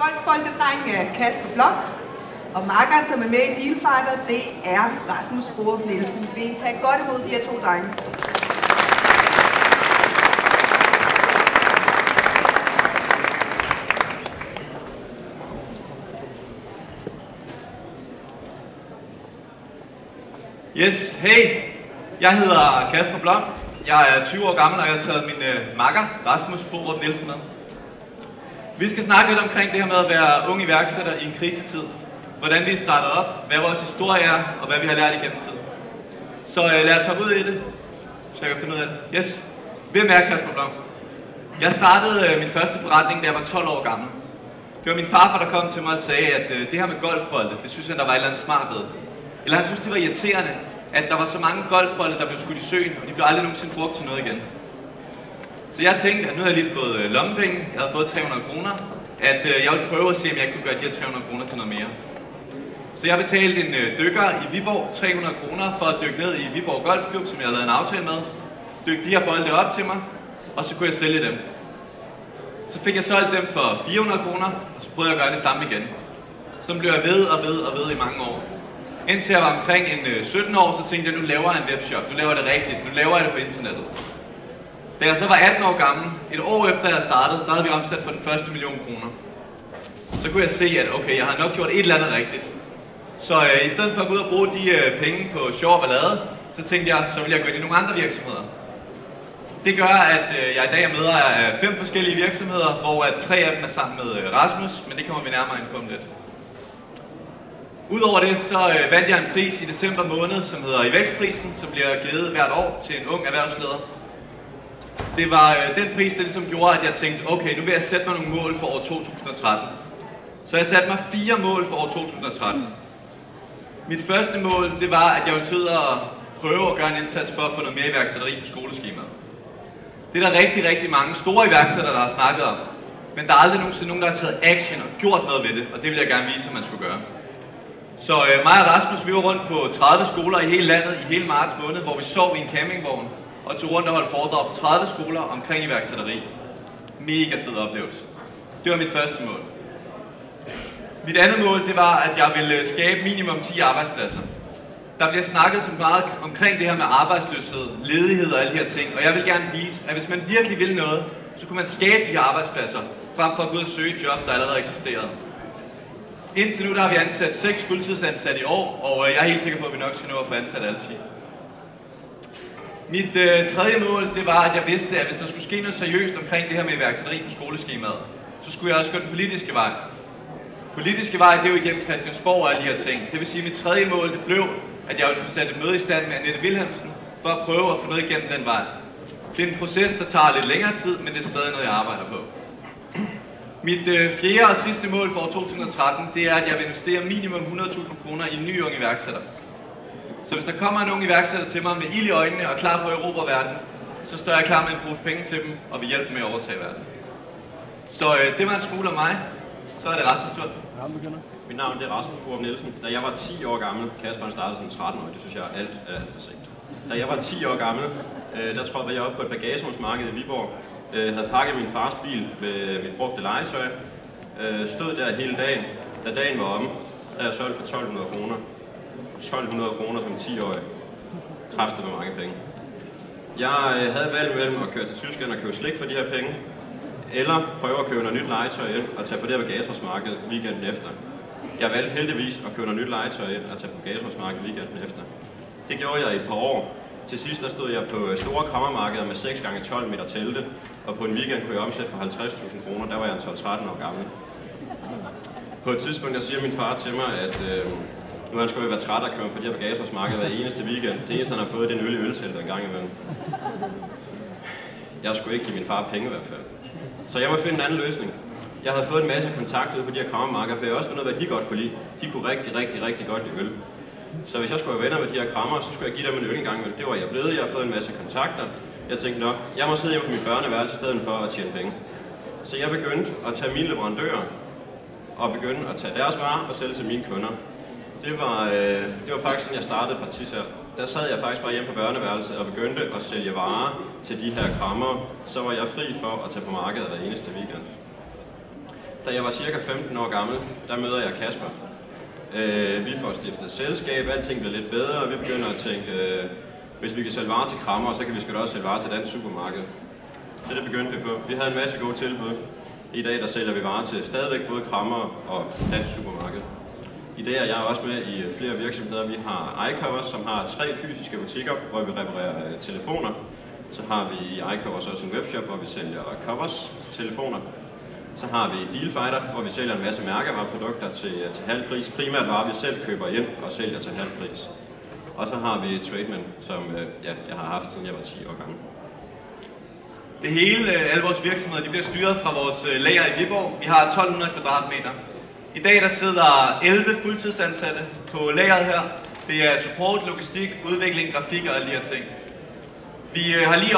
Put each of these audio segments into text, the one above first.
Golfbolddrengen er Kasper Blom, og makkeren, som er med i Dealfighter, det er Rasmus Borup Nielsen. Vil I tage godt imod de her to drenge? Yes, hey! Jeg hedder Kasper Blom. Jeg er 20 år gammel, og jeg har taget min makker, Rasmus Borup Nielsen, med. Vi skal snakke lidt omkring det her med at være ung iværksætter i en krisetid. Hvordan vi starter op, hvad vores historie er, og hvad vi har lært igennem tiden. Så lad os hoppe ud i det, så jeg kan finde ud af det. Yes. Hvem er Kasper Blom? Jeg startede min første forretning, da jeg var 12 år gammel. Det var min farfar, der kom til mig og sagde, at det her med golfbolde, det synes han, der var et eller andet smart ved. Eller han synes, det var irriterende, at der var så mange golfbolde, der blev skudt i søen, og de blev aldrig nogensinde brugt til noget igen. Så jeg tænkte, at nu havde jeg lige fået lommepenge, jeg havde fået 300 kroner, at jeg ville prøve at se, om jeg kunne gøre de her 300 kroner til noget mere. Så jeg betalte en dykker i Viborg 300 kroner for at dykke ned i Viborg Golfklub, som jeg havde lavet en aftale med. Dykke de her bolde op til mig, og så kunne jeg sælge dem. Så fik jeg solgt dem for 400 kroner, og så prøvede jeg at gøre det samme igen. Så blev jeg ved i mange år. Indtil jeg var omkring en 17 år, så tænkte jeg, nu laver jeg en webshop, nu laver jeg det rigtigt, nu laver jeg det på internettet. Da jeg så var 18 år gammel, et år efter jeg startede, der havde vi omsat for den første 1 million kroner. Så kunne jeg se, at okay, jeg har nok gjort et eller andet rigtigt. Så i stedet for at gå ud og bruge de penge på sjov og ballade, så tænkte jeg, så vil jeg gå ind i nogle andre virksomheder. Det gør, at jeg i dag er medejer af 5 forskellige virksomheder, hvor 3 af dem er sammen med Rasmus, men det kommer vi nærmere ind på om lidt. Udover det, så vandt jeg en pris i december måned, som hedder i Vækstprisen, som bliver givet hvert år til en ung erhvervsleder. Det var den pris, der ligesom gjorde, at jeg tænkte, okay, nu vil jeg sætte mig nogle mål for år 2013. Så jeg satte mig 4 mål for år 2013. Mit første mål, det var, at jeg ville ud og prøve at gøre en indsats for at få noget mere iværksætteri på skoleskemaet. Det er der rigtig mange store iværksættere, der har snakket om. Men der er aldrig nogensinde nogen, der har taget action og gjort noget ved det, og det vil jeg gerne vise, at man skulle gøre. Så mig og Rasmus, vi var rundt på 30 skoler i hele landet i hele marts måned, hvor vi sov i en campingvogn og tog rundt og holdt foredrag på 30 skoler omkring iværksætteri. Mega fed oplevelse. Det var mit første mål. Mit andet mål, det var, at jeg ville skabe minimum 10 arbejdspladser. Der bliver snakket så meget omkring det her med arbejdsløshed, ledighed og alle de her ting, og jeg vil gerne vise, at hvis man virkelig vil noget, så kunne man skabe de her arbejdspladser, frem for at gå ud og søge et job, der allerede eksisterede. Indtil nu der har vi ansat 6 fuldtidsansatte i år, og jeg er helt sikker på, at vi nok skal nå at få ansat alle 10. Mit tredje mål, det var, at jeg vidste, at hvis der skulle ske noget seriøst omkring det her med iværksætteri på skoleskemaet, så skulle jeg også gå den politiske vej. Politiske vej, det er jo igennem Christiansborg og alle de her ting. Det vil sige, at mit tredje mål, det blev, at jeg ville få sat et møde i stand med Annette Wilhelmsen, for at prøve at få noget igennem den vej. Det er en proces, der tager lidt længere tid, men det er stadig noget, jeg arbejder på. Mit fjerde og sidste mål for år 2013, det er, at jeg vil investere minimum 100.000 kroner i en ny ung iværksætter. Så hvis der kommer en ung iværksætter til mig med ild i øjnene og klar på at erobre verden, så står jeg klar med en pose penge til dem og vil hjælpe dem med at overtage verden. Så det var en smule af mig. Så er det Rasmus tur. Mit navn er Rasmus Borup Nielsen. Da jeg var 10 år gammel, Kasper startede som 13-årig, det synes jeg alt er for sent. Da jeg var 10 år gammel, der trådte jeg op på et bagagerumsmarked i Viborg. Havde pakket min fars bil med mit brugte legetøj. Stod der hele dagen. Da dagen var omme, der jeg solgt for 1.200 kroner. 1.200 kroner som 10-årig. Kræftede med mange penge. Jeg havde valgt mellem at køre til Tyskland og købe slik for de her penge, eller prøve at købe noget nyt legetøj ind og tage på det her bagagerumsmarked weekenden efter. Jeg valgte heldigvis at købe noget nyt legetøj ind og tage på bagagerumsmarked weekenden efter. Det gjorde jeg i et par år. Til sidst der stod jeg på store krammermarkeder med 6x12 meter telte, og på en weekend kunne jeg omsætte for 50.000 kroner. Der var jeg 12-13 år gammel. På et tidspunkt der siger min far til mig, at nu han skulle være træt af at køre på de her bagagerumsmarkeder hver eneste weekend. Det eneste han har fået, det er en øl i øltelt en gang imellem. Jeg skulle ikke give min far penge i hvert fald. Så jeg må finde en anden løsning. Jeg havde fået en masse kontakt ud på de her krammermarkeder, for jeg også fundet ud af, hvad de godt kunne lide. De kunne rigtig godt lide øl. Så hvis jeg skulle være venner med de her krammer, så skulle jeg give dem en øl en gang imellem. Det var jeg blevet. Jeg har fået en masse kontakter. Jeg tænkte nok, jeg må sidde hjemme på mit børneværelse i stedet for at tjene penge. Så jeg begyndte at tage mine leverandører og begynde at tage deres varer og sælge til mine kunder. Det var faktisk sådan, jeg startede Partisær. Der sad jeg faktisk bare hjemme på børneværelset og begyndte at sælge varer til de her krammer. Så var jeg fri for at tage på markedet hver eneste weekend. Da jeg var cirka 15 år gammel, der møder jeg Kasper. Vi får stiftet selskab, alting bliver lidt bedre, og vi begynder at tænke, hvis vi kan sælge varer til krammer, så kan vi sgu da også sælge varer til dansk supermarked. Så det begyndte vi på. Vi havde en masse gode tilbud. I dag der sælger vi varer til stadigvæk både krammer og dansk supermarked. I dag er jeg også med i flere virksomheder. Vi har iCovers, som har 3 fysiske butikker, hvor vi reparerer telefoner. Så har vi i iCovers også en webshop, hvor vi sælger covers til telefoner. Så har vi Dealfighter, hvor vi sælger en masse mærkevareprodukter til halv pris. Primært varer vi selv køber ind og sælger til halv pris. Og så har vi Trademan, som jeg har haft siden jeg var 10 år gammel. Det hele, alle vores virksomheder, de bliver styret fra vores lager i Viborg. Vi har 1200 kvadratmeter. I dag der sidder 11 fuldtidsansatte på lageret her. Det er support, logistik, udvikling, grafik og alle de her ting. Vi har lige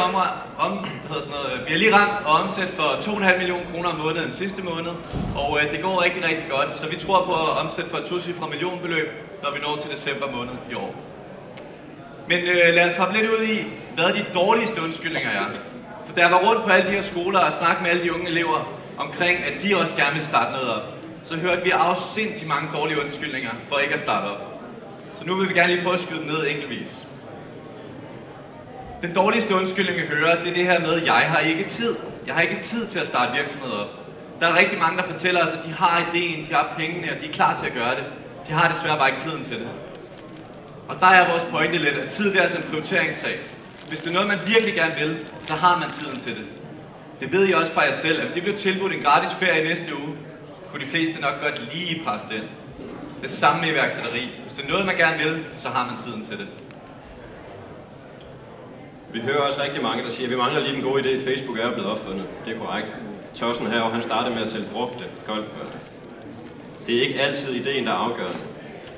ramt og omsat for 2,5 millioner kroner om måneden sidste måned, og det går rigtig, rigtig godt, så vi tror på at omsætte for et tocifret millionbeløb, når vi når til december måned i år. Men lad os hoppe lidt ud i, hvad de dårligste undskyldninger er. For da jeg var rundt på alle de her skoler og snakkede med alle de unge elever omkring, at de også gerne vil starte noget op, så hørte vi afsindigt mange dårlige undskyldninger for ikke at starte op. Så nu vil vi gerne lige prøve at skyde dem ned enkeltvis. Den dårligste undskyldning, vi hører, det er det her med, at jeg har ikke tid. Jeg har ikke tid til at starte virksomheder op. Der er rigtig mange, der fortæller os, at de har ideen, de har pengene, og de er klar til at gøre det. De har desværre bare ikke tiden til det. Og der er vores pointe lidt, at tid det er altså en prioriteringssag. Hvis det er noget, man virkelig gerne vil, så har man tiden til det. Det ved I også fra jer selv, at hvis I bliver tilbudt en gratis ferie næste uge, kunne de fleste nok godt lige presse det. Det samme med iværksætteri. Hvis det er noget, man gerne vil, så har man tiden til det. Vi hører også rigtig mange, der siger, at vi mangler lige den gode idé. Facebook er jo blevet opfundet. Det er korrekt. Tossen herovre, han startede med at sælge brugte golfbolde. Det er ikke altid ideen, der er afgørende.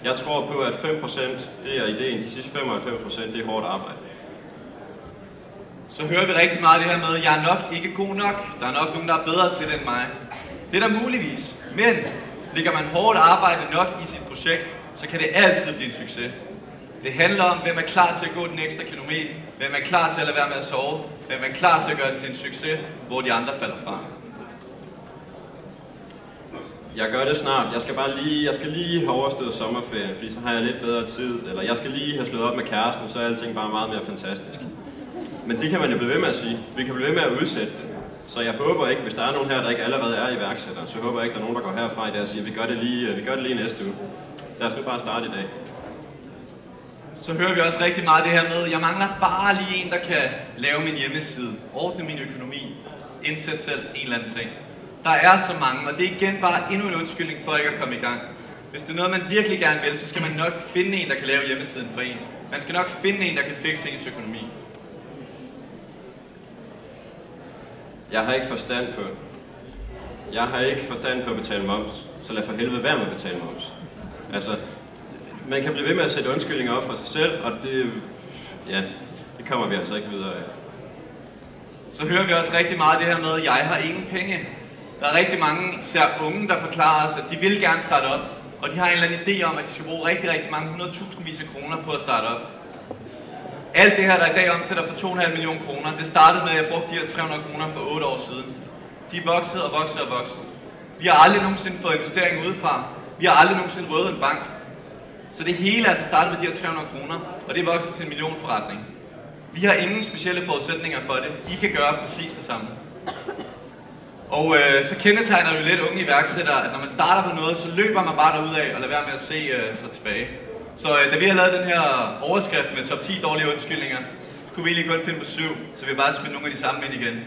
Jeg tror på, at 5% det er ideen. De sidste 95% det er hårdt arbejde. Så hører vi rigtig meget det her med, at jeg er nok ikke god nok. Der er nok nogen, der er bedre til det end mig. Det er der muligvis. Men lægger man hårdt arbejde nok i sit projekt, så kan det altid blive en succes. Det handler om, hvem er klar til at gå den ekstra kilometer, hvem er klar til at lade være med at sove, hvem er klar til at gøre det til en succes, hvor de andre falder fra. Jeg gør det snart. Jeg skal lige have overstået sommerferien, fordi så har jeg lidt bedre tid. Eller jeg skal lige have slået op med kæresten, så er alting bare meget mere fantastisk. Men det kan man jo blive ved med at sige. Vi kan blive ved med at udsætte det. Så jeg håber ikke, hvis der er nogen her, der ikke allerede er iværksættere, så håber jeg ikke, der er nogen, der går herfra i dag og siger, vi gør det lige næste uge. Lad os nu bare starte i dag. Så hører vi også rigtig meget det her med, jeg mangler bare lige en, der kan lave min hjemmeside, ordne min økonomi, indsætte selv en eller anden ting. Der er så mange, og det er igen bare endnu en undskyldning for ikke at komme i gang. Hvis det er noget, man virkelig gerne vil, så skal man nok finde en, der kan lave hjemmesiden for en. Man skal nok finde en, der kan fikse ens økonomi. Jeg har ikke forstand på at betale moms, så lad for helvede være med at betale moms. Altså, man kan blive ved med at sætte undskyldninger op for sig selv, og det kommer vi altså ikke videre af. Så hører vi også rigtig meget det her med, at jeg har ingen penge. Der er rigtig mange, især unge, der forklarer os, at de vil gerne starte op, og de har en eller anden idé om, at de skal bruge rigtig mange 100.000 af kroner på at starte op. Alt det her, der i dag omsætter for 2,5 millioner kroner, det startede med, at jeg brugte de her 300 kroner for 8 år siden. De er vokset og vokset og vokset. Vi har aldrig nogensinde fået investering udefra. Vi har aldrig nogensinde røvet en bank. Så det hele er altså startet med de her 300 kroner, og det er vokset til en millionforretning. Vi har ingen specielle forudsætninger for det. I kan gøre præcis det samme. Og så kendetegner vi lidt unge iværksættere, at når man starter på noget, så løber man bare derudad og lader være med at se sig tilbage. Så da vi har lavet den her overskrift med top 10 dårlige undskyldninger, så kunne vi egentlig kun finde på 7, så vi bare smide nogle af de samme ind igen.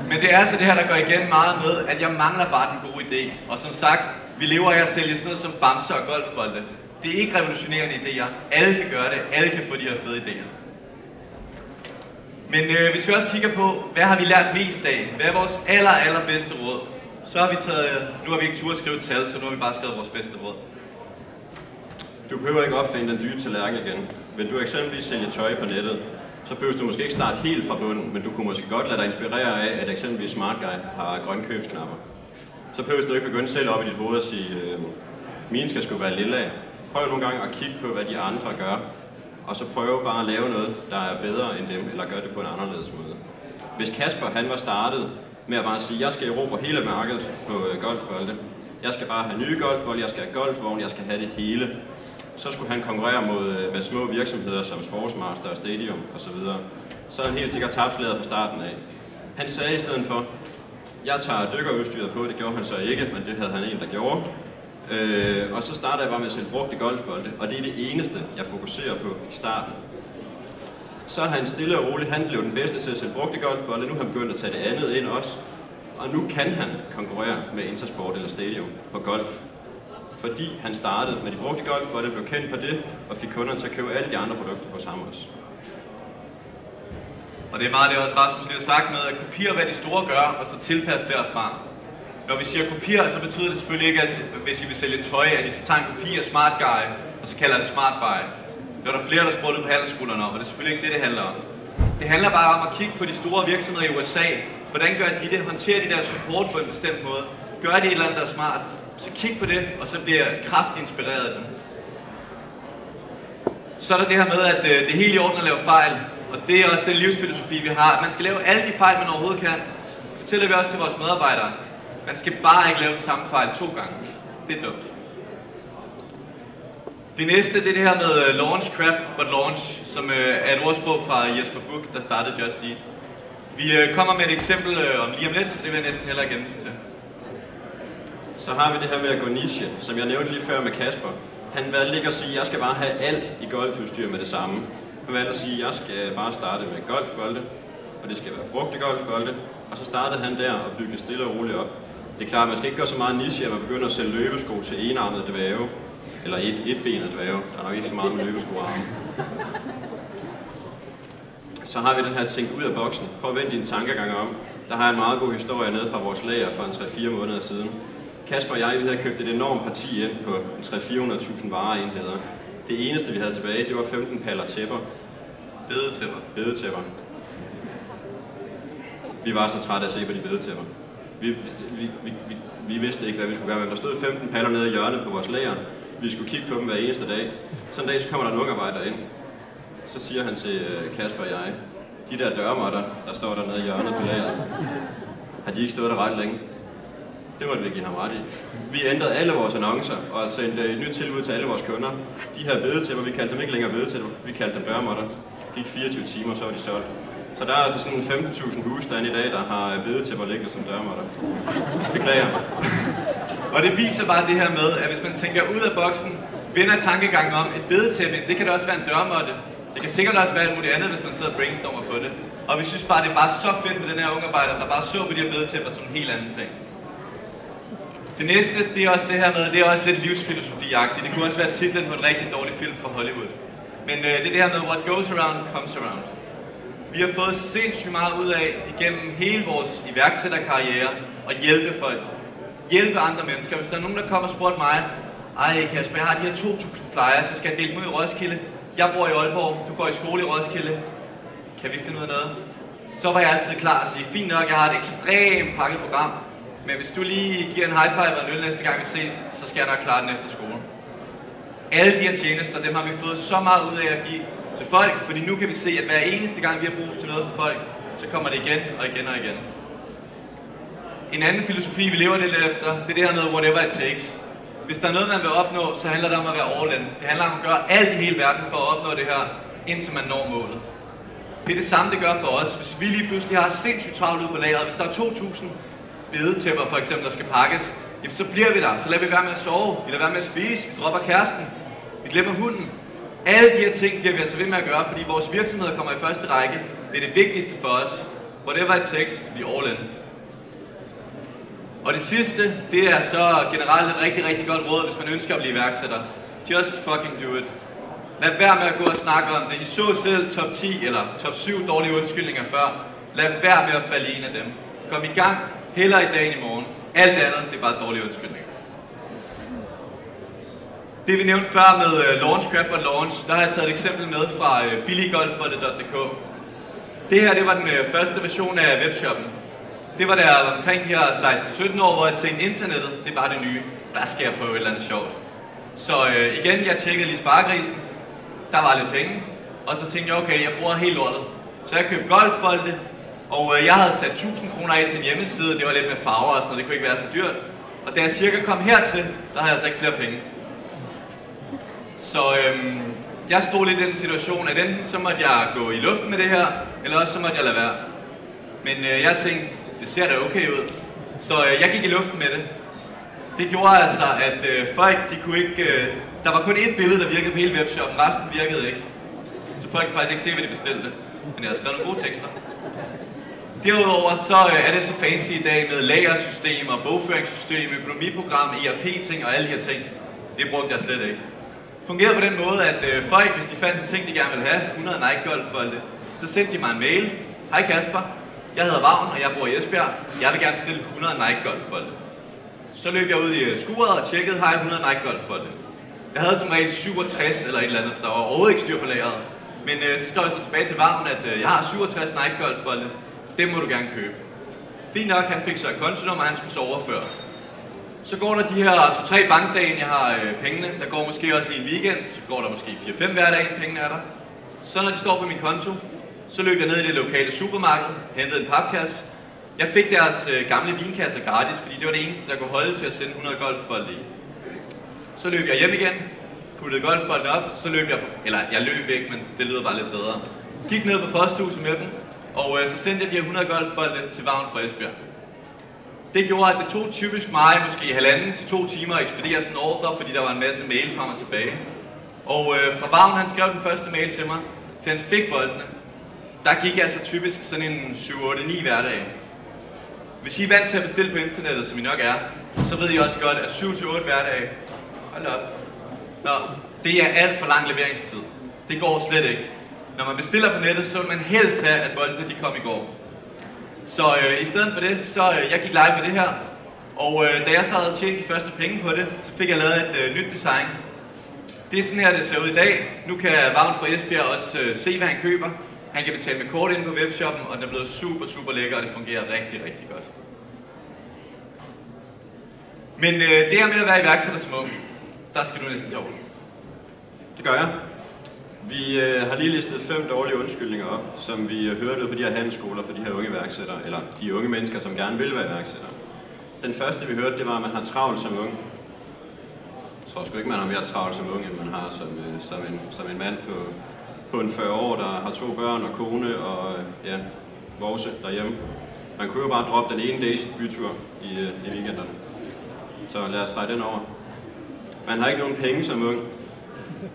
Men det er altså det her, der går igen meget med, at jeg mangler bare den gode idé. Og som sagt, vi lever af at sælge sådan noget som bamser og golfbolde. Det er ikke revolutionerende idéer. Alle kan gøre det. Alle kan få de her fede idéer. Men hvis vi også kigger på, hvad har vi lært mest af? Hvad er vores allerbedste råd? Så har vi nu har vi ikke tur at skrive et tal, så nu har vi bare skrevet vores bedste råd. Du behøver ikke opfinde den dybe tallerken igen. Vil du eksempelvis sælge tøj på nettet, så behøver du måske ikke starte helt fra bunden, men du kunne måske godt lade dig inspirere af, at eksempelvis Smart Guy har grønne købsknapper. Så behøver du ikke begynde selv op i dit hoved og sige, mine skal sgu være lilla. Prøv nogle gange at kigge på, hvad de andre gør, og så prøv bare at lave noget, der er bedre end dem, eller gøre det på en anderledes måde. Hvis Kasper han var startet med at bare sige, at jeg skal erobre hele markedet på golfbolde. Jeg skal bare have nye golfbolde, jeg skal have golfvogn, jeg skal have det hele. Så skulle han konkurrere med små virksomheder som Sportsmaster og Stadium osv. Så han helt sikkert tabt slaget fra starten af. Han sagde i stedet for, jeg tager dykkerudstyret på, det gjorde han så ikke, men det havde han en, der gjorde. Og så starter jeg bare med at sælge brugte golfbolde, og det er det eneste, jeg fokuserer på i starten. Så er han stille og roligt, han blev den bedste til at sælge brugte golfbolde, nu har han begyndt at tage det andet ind også. Og nu kan han konkurrere med Intersport eller Stadium på golf. Fordi han startede med de brugte golfbolde, blev kendt på det, og fik kunderne til at købe alle de andre produkter hos ham også. Og det er meget det også Rasmus lige har sagt med at kopiere, hvad de store gør, og så tilpasse derfra. Når vi siger kopiere, så betyder det selvfølgelig ikke, at hvis I vil sælge tøj, at I så tager en kopi af Smart Guy, og så kalder det Smart Buy. Det var der flere, der spurgte på handelsskolerne om, og det er selvfølgelig ikke det, det handler om. Det handler bare om at kigge på de store virksomheder i USA. Hvordan gør de det? Håndterer de deres support på en bestemt måde? Gør de et eller andet, der er smart? Så kig på det, og så bliver kraftigt inspireret af dem. Så er der det her med, at det er helt i orden at lave fejl. Og det er også den livsfilosofi, vi har. Man skal lave alle de fejl, man overhovedet kan. Det fortæller vi også til vores medarbejdere. Man skal bare ikke lave den samme fejl 2 gange. Det er dumt. Det næste, det er det her med launch crap but launch, som er et ordsprog fra Jesper Buch, der startede Just Eat. Vi kommer med et eksempel om lige om lidt, så det vil jeg næsten hellere gennem til. Så har vi det her med at gå niche, som jeg nævnte lige før med Kasper. Han valgte ikke at sige, at jeg skal bare have alt i golfudstyr med det samme. Han valgte at sige, at jeg skal bare starte med golfbolde, og det skal være brugte golfbolde. Og så startede han der og byggede stille og roligt op. Det er klart, at man skal ikke gøre så meget niche, at man begynder at sælge løbesko til enarmede dværge. Eller etbenede dværge. Der er nok ikke så meget med løbeskoarme. Så har vi den her tænk ud af boksen. Prøv at vende dine tankegange om. Der har jeg en meget god historie nede fra vores lager for en 3-4 måneder siden. Kasper og jeg, vi havde købt et enormt parti ind på 300-400.000 vareenheder. Det eneste, vi havde tilbage, det var 15 paller tæpper. Bedetæpper. Vi var så trætte af at se på de bedetæpper. Vi vidste ikke, hvad vi skulle gøre med. Der stod 15 paller nede i hjørnet på vores lager. Vi skulle kigge på dem hver eneste dag. Så en dag, så kommer der en ungarbejder ind. Så siger han til Kasper og jeg, de der dørmåtter, der står dernede i hjørnet på lageret, har de ikke stået der ret længe? Det måtte vi give ham ret i. Vi ændrede alle vores annoncer og sendte et nyt tilbud til alle vores kunder. De her bedetæpper, vi kaldte dem ikke længere bedetæpper, vi kaldte dem dørmåtter. Det gik 24 timer, så var de solgt. Så der er altså sådan 15.000 husstande i dag, der har bedetæpper liggende som dørmåtter. Beklager. Og det viser bare det her med, at hvis man tænker ud af boksen, vender tankegangen om et bedetæppe, det kan da også være en dørmåtte. Det kan sikkert også være alt muligt andet, hvis man sidder og brainstormer på det. Og vi synes bare, det er bare så fedt med den her ungarbejder, der bare så på de her bedetæpper som en helt anden ting. Det næste, det er også det her med, det er også lidt livsfilosofi-agtigt. Det kunne også være titlen på en rigtig dårlig film fra Hollywood. Men det er det her med, what goes around comes around. Vi har fået sindssygt meget ud af igennem hele vores iværksætterkarriere at hjælpe folk. Hjælpe andre mennesker. Hvis der er nogen, der kommer og spurgte mig, ej Kasper, jeg har de her 2.000 flyers, så skal jeg dele dem ud i Roskilde. Jeg bor i Aalborg, du går i skole i Roskilde. Kan vi finde ud af noget? Så var jeg altid klar at sige, fint nok, jeg har et ekstremt pakket program. Men hvis du lige giver en high five og en øl næste gang vi ses, så skal jeg nok klare den efter skolen. Alle de her tjenester, dem har vi fået så meget ud af at give til folk, fordi nu kan vi se, at hver eneste gang vi har brug til noget for folk, så kommer det igen og igen og igen. En anden filosofi, vi lever lidt efter, det er det her med whatever it takes. Hvis der er noget, man vil opnå, så handler det om at være all in. Det handler om at gøre alt i hele verden for at opnå det her, indtil man når målet. Det er det samme, det gør for os. Hvis vi lige pludselig har sindssygt travlt ude på lageret, hvis der er 2.000 bedetæpper for eksempel, der skal pakkes, jamen så bliver vi der. Så lader vi være med at sove, vi lader være med at spise, vi dropper kæresten, vi glemmer hunden. Alle de her ting bliver vi altså ved med at gøre, fordi vores virksomheder kommer i første række. Det er det vigtigste for os. Whatever it takes, vi all in. Og det sidste, det er så generelt et rigtig, rigtig godt råd, hvis man ønsker at blive iværksætter. Just fucking do it. Lad være med at gå og snakke om det. I så selv top 10 eller top 7 dårlige undskyldninger før. Lad være med at falde i en af dem. Kom i gang, hellere i dag end i morgen. Alt andet, det er bare dårlige undskyldninger. Det vi nævnte før med launch, crap og launch, der har jeg taget et eksempel med fra billiggolfbolde.dk. Det her, det var den første version af webshoppen. Det var der omkring de her 16-17 år, hvor jeg tænkte, internettet, det er bare det nye. Der skal jeg prøve et eller andet sjovt. Så igen, jeg tjekkede lige sparegrisen. Der var lidt penge. Og så tænkte jeg, okay, jeg bruger helt lortet. Så jeg købte golfbolde Og jeg havde sat 1000 kroner af til en hjemmeside, det var lidt med farver og sådan, det kunne ikke være så dyrt. Og da jeg cirka kom hertil, der havde jeg altså ikke flere penge. Så jeg stod lidt i den situation, at enten så måtte jeg gå i luften med det her, eller også så måtte jeg lade være. Men jeg tænkte, det ser da okay ud. Så jeg gik i luften med det. Det gjorde altså, at folk, de kunne ikke... der var kun ét billede, der virkede på hele webshoppen, resten virkede ikke. Så folk kan faktisk ikke se, hvad de bestilte. Men jeg har skrevet nogle gode tekster. Derudover så er det så fancy i dag med lagersystemer, bogføringssystem, økonomiprogram, ERP-ting og alle de her ting. Det brugte jeg slet ikke. Det fungerede på den måde, at folk, hvis de fandt en ting, de gerne ville have, 100 Nike golfbolde, så sendte de mig en mail. Hej Kasper, jeg hedder Vagn, og jeg bor i Esbjerg. Jeg vil gerne bestille 100 Nike golfbolde. Så løb jeg ud i skuret og tjekkede, har jeg 100 Nike golfbolde. Jeg havde som regel 67 eller et eller andet, for der var overhovedet ikke styr på lageret. Men så skrev jeg så tilbage til Vagn, at jeg har 67 Nike golfbolde. Dem må du gerne købe. Fint nok, han fik så et kontonummer, han skulle så overføre. Så går der de her 2-3 bankdage, jeg har pengene. Der går måske også lige en weekend, så går der måske 4-5 hverdage, pengene er der. Så når de står på min konto, så løb jeg ned i det lokale supermarked, hentede en papkasse. Jeg fik deres gamle vinkasser gratis, fordi det var det eneste, der kunne holde til at sende 100 golfbolde i. Så løb jeg hjem igen, puttede golfbolden op, så løb jeg, eller jeg løb ikke, men det lyder bare lidt bedre. Gik ned på posthuset med dem, og så sendte jeg de her 100 golfbolde til Vagn fra Esbjerg. Det gjorde, at det tog typisk mig måske 1,5 til 2 timer at ekspedere sådan en ordre, fordi der var en masse mail frem og tilbage. Og fra Vagn, han skrev den første mail til mig, til han fik boldene. Der gik altså typisk sådan en 7-8-9 hverdage. Hvis I er vant til at bestille på internettet, som I nok er, så ved I også godt, at 7-8 hverdage, hold op. Nå, det er alt for lang leveringstid. Det går slet ikke. Når man bestiller på nettet, så vil man helst have, at boldene de kom i går. Så i stedet for det, så jeg gik live med det her. Og da jeg så havde tjent de første penge på det, så fik jeg lavet et nyt design. Det er sådan her, det ser ud i dag. Nu kan Vagn fra Esbjerg også se, hvad han køber. Han kan betale med kort inde på webshoppen, og den er blevet super lækker, og det fungerer rigtig godt. Men det her med at være iværksætter som ung, der skal du næsten tage over. Det gør jeg. Vi har lige listet 5 dårlige undskyldninger op, som vi hørte på de her handelsskoler for de her unge iværksættere, eller de unge mennesker, som gerne vil være iværksættere. Den første, vi hørte, det var, at man har travlt som ung. Jeg tror sgu ikke, man har mere travlt som ung, end man har som en mand på en 40 år, der har 2 børn og kone og vovse derhjemme. Man kunne jo bare droppe den ene dags bytur i weekenderne. Så lad os trække den over. Man har ikke nogen penge som ung.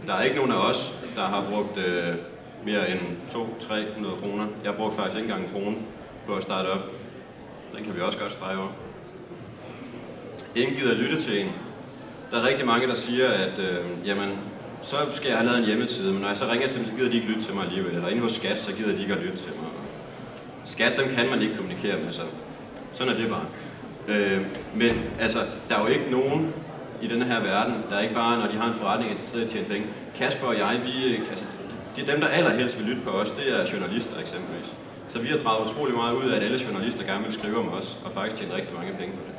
Der er ikke nogen af os, der har brugt mere end 200-300 kroner. Jeg brugte faktisk ikke engang en krone på at starte op. Den kan vi også godt strege over. Ingen gider at lytte til en. Der er rigtig mange, der siger, at jamen, så skal jeg have lavet en hjemmeside, men når jeg så ringer til dem, så gider de ikke lytte til mig alligevel. Eller inde hos Skat, så gider de ikke at lytte til mig. Skat, dem kan man ikke kommunikere med, så sådan er det bare. Men altså, der er jo ikke nogen i denne her verden, der er ikke bare, når de har en forretning, interesseret i at tjene penge. Kasper og jeg, det er dem, der allerhelst vil lytte på os, det er journalister eksempelvis. Så vi har draget utrolig meget ud af, at alle journalister gerne vil skrive om os, og faktisk tjene rigtig mange penge på det.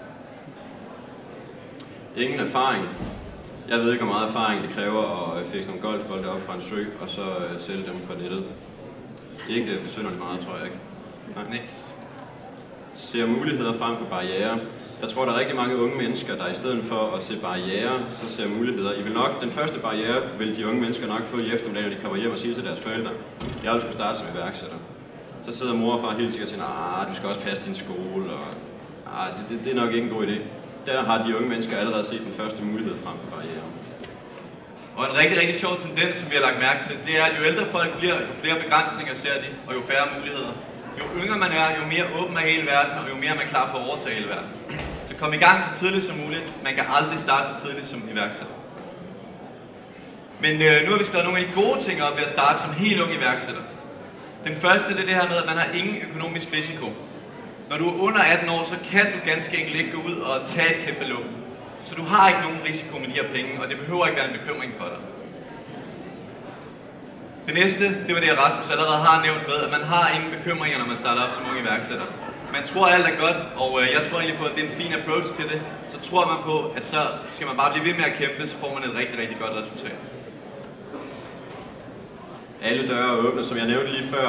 Ingen erfaring. Jeg ved ikke, hvor meget erfaring det kræver at fiske nogle golfbolde op fra en sø, og så sælge dem på nettet. Ikke besynderligt meget, tror jeg ikke. Niks. Ser muligheder frem for barrierer. Jeg tror, der er rigtig mange unge mennesker, der i stedet for at se barrierer, så ser muligheder. Den første barriere vil de unge mennesker nok få i eftermiddag, når de kommer hjem og siger til deres forældre, jeg vil skulle starte som iværksætter. Så sidder mor og far helt sikkert og siger, du skal også passe din skole, og det er nok ikke en god idé. Der har de unge mennesker allerede set den første mulighed frem for barrierer. Og en rigtig sjov tendens, som vi har lagt mærke til, det er, at jo ældre folk bliver, jo flere begrænsninger ser de, og jo færre muligheder. Jo yngre man er, jo mere åben er hele verden, og jo mere man er klar på at overtage hele verden. Så kom i gang så tidligt som muligt. Man kan aldrig starte for tidligt som iværksætter. Men nu har vi skrevet nogle af de gode ting op ved at starte som helt ung iværksætter. Den første det er det her med, at man har ingen økonomisk risiko. Når du er under 18 år, så kan du ganske enkelt ikke gå ud og tage et kæmpe lån. Så du har ikke nogen risiko med de her penge, og det behøver ikke være en bekymring for dig. Det næste, det var det, Rasmus allerede har nævnt med, at man har ingen bekymringer, når man starter op som ung iværksætter. Man tror, alt er godt, og jeg tror egentlig på, at det er en fin approach til det. Så tror man på, at så skal man bare blive ved med at kæmpe, så får man et rigtig godt resultat. Alle døre er åbne, som jeg nævnte lige før.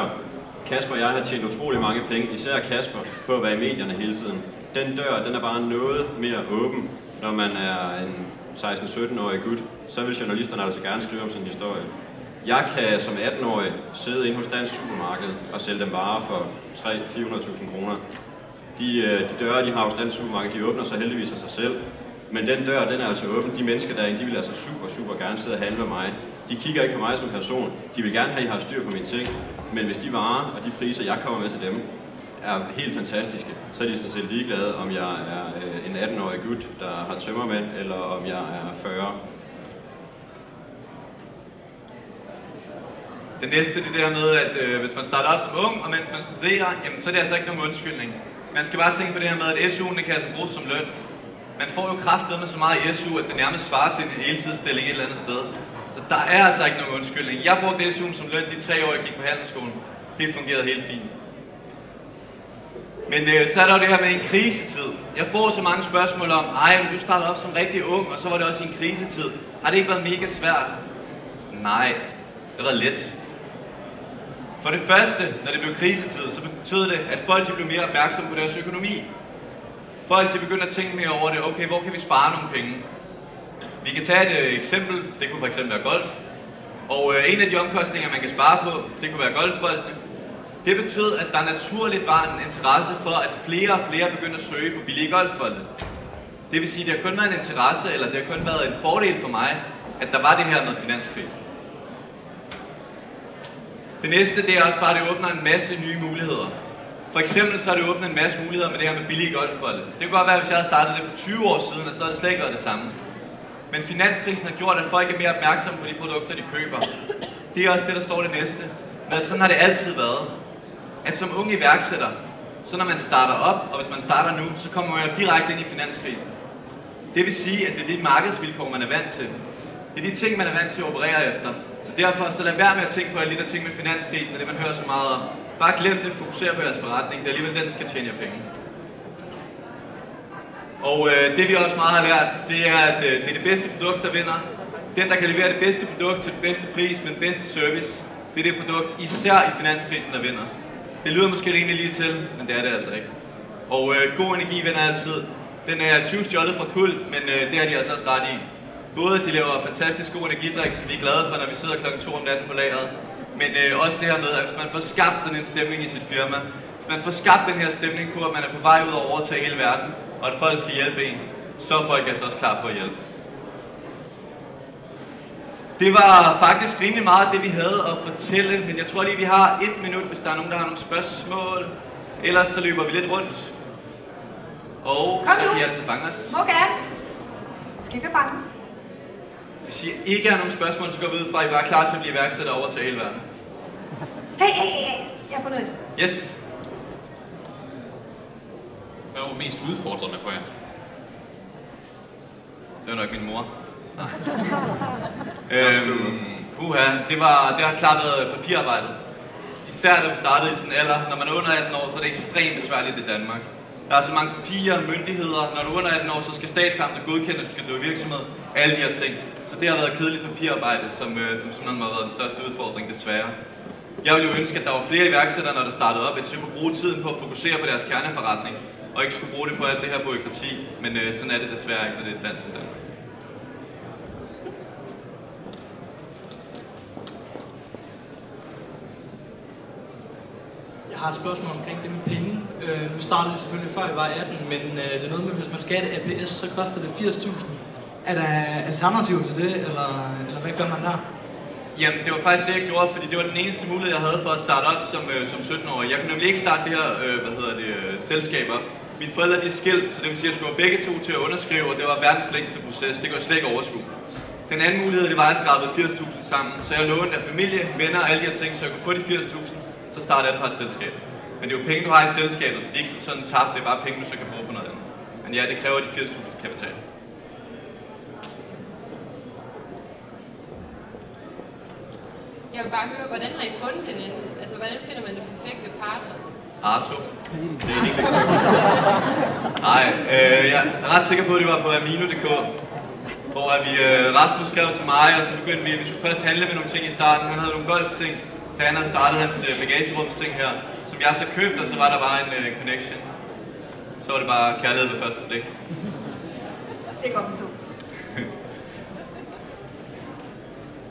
Kasper og jeg har tjent utrolig mange penge, især Kasper, på at være i medierne hele tiden. Den dør, den er bare noget mere åben, når man er en 16-17-årig gut. Så vil journalisterne altså gerne skrive om sin historie. Jeg kan som 18-årig sidde inde hos Dansk Supermarked og sælge dem varer for 300-400.000 kroner. De døre, de har hos Dansk Supermarked, de åbner sig heldigvis af sig selv. Men den dør, den er altså åben. De mennesker derinde, de vil altså super gerne sidde og handle med mig. De kigger ikke på mig som person. De vil gerne have, at jeg har styr på mine ting. Men hvis de varer og de priser, jeg kommer med til dem, er helt fantastiske, så er de så selv ligeglade, om jeg er en 18-årig gut, der har tømmermænd, eller om jeg er 40. Det næste det der med, at hvis man starter op som ung, og mens man studerer, jamen, så er det altså ikke nogen undskyldning. Man skal bare tænke på det her med, at SU'en kan altså bruges som løn. Man får jo kraftedeme så meget i SU, at det nærmest svarer til en heltidsstilling et eller andet sted. Så der er altså ikke nogen undskyldning. Jeg brugte SU'en som løn de 3 år, jeg gik på handelsskolen. Det fungerede helt fint. Men så er der jo det her med en krisetid. Jeg får så mange spørgsmål om, men du startede op som rigtig ung, og så var det også i en krisetid. Har det ikke været mega svært? Nej, det har været let. For det første, når det blev krisetid, så betød det, at folk blev mere opmærksomme på deres økonomi. Folk de begynder at tænke mere over det. Okay, hvor kan vi spare nogle penge? Vi kan tage et eksempel. Det kunne fx være golf. Og en af de omkostninger, man kan spare på, det kunne være golfboldene. Det betød, at der naturligt var en interesse for, at flere og flere begyndte at søge på billige golfbolde. Det vil sige, at det har kun været en interesse, eller det har kun været en fordel for mig, at der var det her med finanskrisen. Det næste, det er også bare, at det åbner en masse nye muligheder. For eksempel så har det åbnet en masse muligheder med det her med billige golfbolde. Det kunne godt være, hvis jeg havde startet det for 20 år siden, så havde det slet ikke været det samme. Men finanskrisen har gjort, at folk er mere opmærksomme på de produkter, de køber. Det er også det, der står det næste. Men sådan har det altid været. At som unge iværksætter, så når man starter op, og hvis man starter nu, så kommer man jo direkte ind i finanskrisen. Det vil sige, at det er de markedsvilkår, man er vant til. Det er de ting, man er vant til at operere efter. Så derfor så lad være med at tænke på alle de der ting med finanskrisen, og det man hører så meget om. Bare glem det, fokuser på jeres forretning. Det er alligevel den, der skal tjene jer penge. Og det vi også meget har lært, det er, at det er det bedste produkt, der vinder. Den, der kan levere det bedste produkt til den bedste pris med den bedste service, det er det produkt, især i finanskrisen, der vinder. Det lyder måske egentlig lige til, men det er det altså ikke. Og god energi vinder altid. Den er 20 stjålet fra Kult, men det har de altså også ret i. Både de laver fantastisk god energidrik, som vi er glade for, når vi sidder klokken 2 om natten på lageret. Men også det her med, at hvis man får skabt sådan en stemning i sit firma, hvis man får skabt den her stemning på, at man er på vej ud og overtage hele verden, og at folk skal hjælpe en, så er folk altså også klar på at hjælpe. Det var faktisk rimelig meget det, vi havde at fortælle, men jeg tror lige, vi har 1 minut, hvis der er nogen, der har nogle spørgsmål. Ellers så løber vi lidt rundt. Og så kan I altid fange os. Må gerne. Skal ikke være bange. Hvis I ikke har nogen spørgsmål, så går vi ud fra, at I var klar til at blive iværksætter over til hele verden. Hey, jeg har fundet det. Yes. Hvad var mest udfordrende for jer? Det var nok min mor. Nej. Det har klart været papirarbejdet. Især da vi startede i sådan en alder. Når man er under 18 år, så er det ekstremt besværligt i Danmark. Der er så mange papirer, myndigheder. Når du er under 18 år, så skal statsamtet godkende, at du skal drive virksomhed. Alle de her ting. Så det har været kedeligt papirarbejde, som sådan har været den største udfordring, desværre. Jeg ville jo ønske, at der var flere iværksættere, når der startede op, at de skulle bruge tiden på at fokusere på deres kerneforretning, og ikke skulle bruge det på alt det her bureaukrati. Men sådan er det desværre ikke, når det er et land som Danmark. Jeg har et spørgsmål omkring det med penge. Nu startede det selvfølgelig før jeg var 18, men det er noget med, hvis man skal have et APS, så koster det 80.000. Er der alternativer til det, eller hvad gør man der? Jamen, det var faktisk det, jeg gjorde, fordi det var den eneste mulighed, jeg havde for at starte op som 17-årig. Jeg kunne nemlig ikke starte det her selskab op. Mine forældre de er skilt, så det vil sige, at jeg skulle have begge to til at underskrive, og det var verdens længste proces. Det kunne jeg slet ikke overskue. Den anden mulighed, det var, at jeg skrabede 80.000 sammen, så jeg lånte af familie, venner og alle de her ting, så jeg kunne få de 80.000, så startede jeg et selskab. Men det er jo penge, du har i selskabet, så det er ikke som sådan tabt, det er bare penge, du så kan bruge på noget andet. Men ja, det kræver de 80.000 kapital. Jeg vil bare høre, hvordan har I fundet hinanden? Altså, hvordan finder man den perfekte partner? Arto. Det er ikke Nej, jeg er ret sikker på, at det var på Amino.dk, hvor Rasmus skrev til mig, og så begyndte vi skulle først handle med nogle ting i starten. Han havde nogle golfting, da han havde startet hans bagagerumsting her, som jeg så købte, og så var der bare en connection. Så var det bare kærlighed ved første blik. Det kan godt forstå.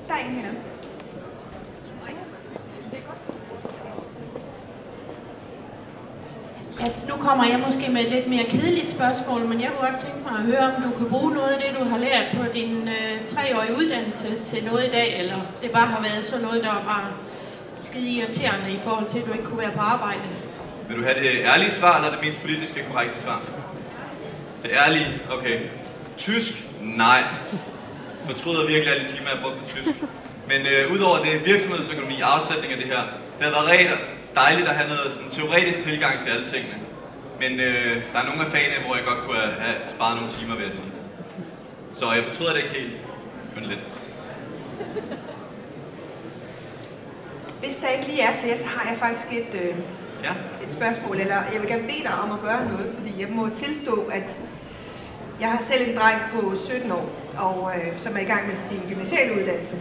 Der er en hernede. Ja, nu kommer jeg måske med et lidt mere kedeligt spørgsmål, men jeg kunne godt tænke mig at høre, om du kan bruge noget af det, du har lært på din 3-årige uddannelse til noget i dag, eller det bare har været sådan noget, der var bare skide irriterende i forhold til, at du ikke kunne være på arbejde. Vil du have det ærlige svar, eller det mest politiske korrekte svar? Det ærlige? Okay. Tysk? Nej. Fortryder virkelig alle de timer, jeg har brugt på tysk. Men udover det, virksomhedsøkonomi, afsætning af det her, det har været rigtig dejligt at have noget sådan, teoretisk tilgang til alle tingene. Men der er nogle af fagene, hvor jeg godt kunne have sparet nogle timer, vil jeg sige. Så jeg fortryder det ikke helt, men lidt. Hvis der ikke lige er flere, så har jeg faktisk et spørgsmål, eller jeg vil gerne bede dig om at gøre noget, fordi jeg må tilstå, at jeg har selv en dreng på 17 år, og, som er i gang med sin gymnasiale uddannelse.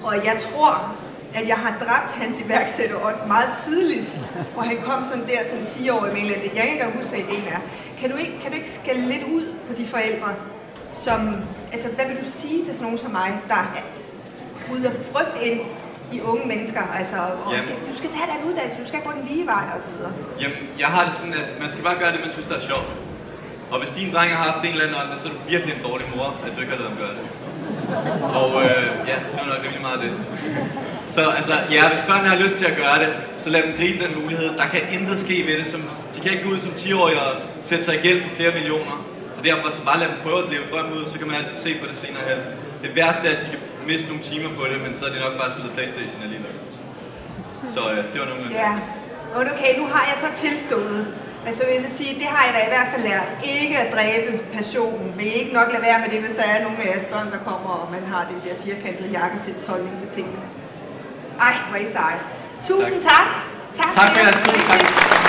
Og jeg tror, at jeg har dræbt hans iværksætterånd meget tidligt, hvor han kom sådan der som 10-årig med det. Jeg kan ikke huske, hvad ideen er. Kan du ikke skælde lidt ud på de forældre, som, altså hvad vil du sige til sådan nogen som mig, der rydder frygt ind i unge mennesker, altså, og siger, du skal tage den uddannelse, du skal gå den lige vej, og så videre? Jamen, jeg har det sådan, at man skal bare gøre det, man synes, der er sjovt. Og hvis din dreng har haft en eller anden ånd, så er du virkelig en dårlig mor, at du ikke har lavet dem gøre det. Og ja, det er nok rimelig meget det. Så altså, ja, hvis børnene har lyst til at gøre det, så lad dem gribe den mulighed. Der kan intet ske ved det. De kan ikke gå ud som 10-årige og sætte sig i gæld for flere millioner. Så derfor så bare lad dem prøve at leve drømmen ud, så kan man altid se på det senere her. Det værste er, at de kan miste nogle timer på det, men så er det nok bare spillet PlayStation alligevel. Så det var nogle. Ja, okay, nu har jeg så tilstået. Altså vil jeg sige, det har jeg da i hvert fald lært. Ikke at dræbe passionen. Men ikke nok lade være med det, hvis der er nogle af jeres børn, der kommer, og man har den der firkantede jakkesætsholdning til tingene. Ej, hvor er I seje. Tusind tak. Tak for jeres tid. Tak.